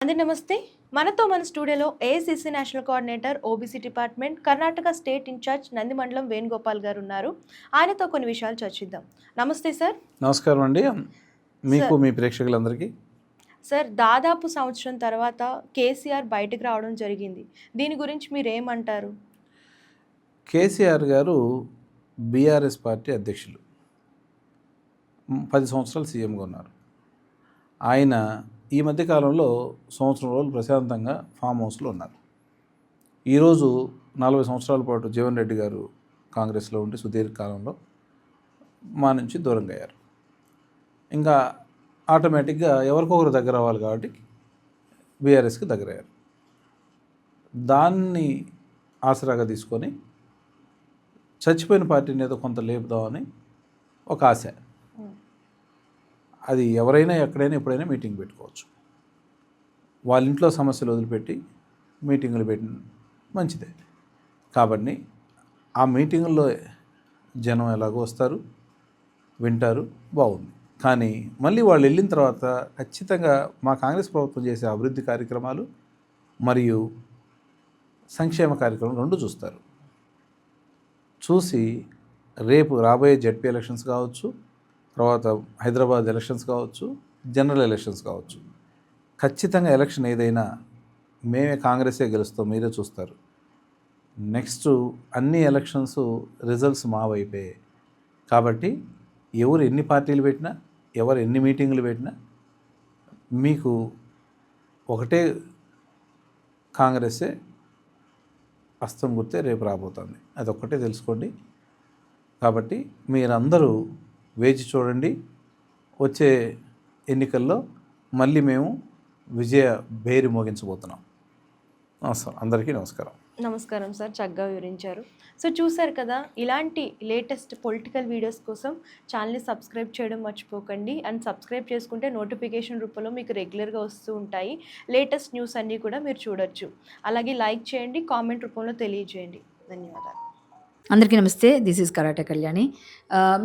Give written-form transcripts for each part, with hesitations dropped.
అందరి నమస్తే. మనతో మన స్టూడియోలో AICC national coordinator, OBC department, Karnataka state in charge Nandimandalam Venugopal గారు ఉన్నారు. ఆయనతో కొన్ని విషయాలు చర్చిద్దాం. నమస్తే సార్. నమస్కారం అండి, మీకు సార్. మీ ప్రేక్షకులందరికీ. సార్, దాదాపు సంవత్సరం తర్వాత కేసీఆర్ బయటకు రావడం జరిగింది. దీని గురించి మీరు ఏమంటారు? కేసీఆర్ గారు బీఆర్ఎస్ పార్టీ అధ్యక్షులు, 10 సంవత్సరాలు సీఎంగా ఉన్నారు. ఆయన ఈ మధ్యకాలంలో సంవత్సరం రోజులు ప్రశాంతంగా ఫామ్ హౌస్లో ఉన్నారు. ఈరోజు 40 సంవత్సరాల పాటు జీవన్ రెడ్డి గారు కాంగ్రెస్లో ఉండి సుదీర్ఘకాలంలో మా నుంచి దూరంగా అయ్యారు. ఇంకా ఆటోమేటిక్గా ఎవరికొకరు దగ్గర అవ్వాలి కాబట్టి బీఆర్ఎస్కి దగ్గర అయ్యారు. దాన్ని ఆసరాగా తీసుకొని చచ్చిపోయిన పార్టీని ఏదో కొంత లేపుదామని ఒక ఆశ. అది ఎవరైనా ఎక్కడైనా ఎప్పుడైనా మీటింగ్ పెట్టుకోవచ్చు. వాళ్ళ ఇంట్లో సమస్యలు వదిలిపెట్టి మీటింగులు పెట్టి మంచిదే. కాబట్టి ఆ మీటింగుల్లో జనం ఎలాగో వస్తారు, వింటారు, బాగుంది. కానీ మళ్ళీ వాళ్ళు వెళ్ళిన తర్వాత ఖచ్చితంగా మా కాంగ్రెస్ ప్రభుత్వం చేసే అభివృద్ధి కార్యక్రమాలు మరియు సంక్షేమ కార్యక్రమాలు రెండు చూస్తారు. చూసి రేపు రాబోయే జడ్పీ ఎలక్షన్స్ కావచ్చు, తర్వాత హైదరాబాద్ ఎలక్షన్స్ కావచ్చు, జనరల్ ఎలక్షన్స్ కావచ్చు, ఖచ్చితంగా ఎలక్షన్ ఏదైనా మేమే కాంగ్రెసే గెలుస్తాం, మీరే చూస్తారు. నెక్స్ట్ అన్ని ఎలక్షన్స్ రిజల్ట్స్ మా వైపే. కాబట్టి ఎవరు ఎన్ని పార్టీలు పెట్టినా, ఎవరు ఎన్ని మీటింగులు పెట్టినా మీకు ఒకటే కాంగ్రెసే హస్తం గుర్తే రేపు రాబోతుంది. అదొక్కటే తెలుసుకోండి. కాబట్టి మీరందరూ వేచి చూడండి. వచ్చే ఎన్నికల్లో మళ్ళీ మేము విజయ భేరి మోగించబోతున్నాం. నమస్కారం, అందరికీ నమస్కారం. నమస్కారం సార్, చక్కగా వివరించారు. సో చూశారు కదా, ఇలాంటి లేటెస్ట్ పొలిటికల్ వీడియోస్ కోసం ఛానల్ని సబ్స్క్రైబ్ చేయడం మర్చిపోకండి. అండ్ సబ్స్క్రైబ్ చేసుకుంటే నోటిఫికేషన్ రూపంలో మీకు రెగ్యులర్గా వస్తూ ఉంటాయి. లేటెస్ట్ న్యూస్ అన్నీ కూడా మీరు చూడొచ్చు. అలాగే లైక్ చేయండి, కామెంట్ రూపంలో తెలియజేయండి. ధన్యవాదాలు. అందరికీ నమస్తే. This is karate Kalyani.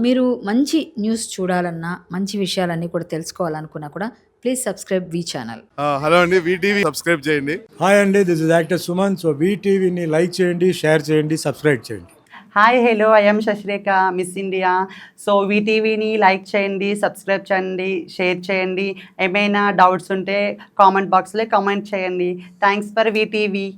మీరు మంచి న్యూస్ చూడాలన్నా, మంచి విషయాలన్నీ కూడా తెలుసుకోవాలనుకున్నా కూడా please subscribe V channel. Hello అండి, వీటీవీ సబ్స్క్రైబ్ చేయండి. హాయ్ అండి, this is actor Suman. So వీటీవీని లైక్ చేయండి, షేర్ చేయండి, సబ్స్క్రైబ్ చేయండి. Hi hello, I'm Shashirekha, miss India. So వీటీవీని లైక్ చేయండి, సబ్స్క్రైబ్ చేయండి, షేర్ చేయండి. ఏమైనా డౌట్స్ ఉంటే కామెంట్ బాక్స్లో కామెంట్ చేయండి. Thanks for VTV.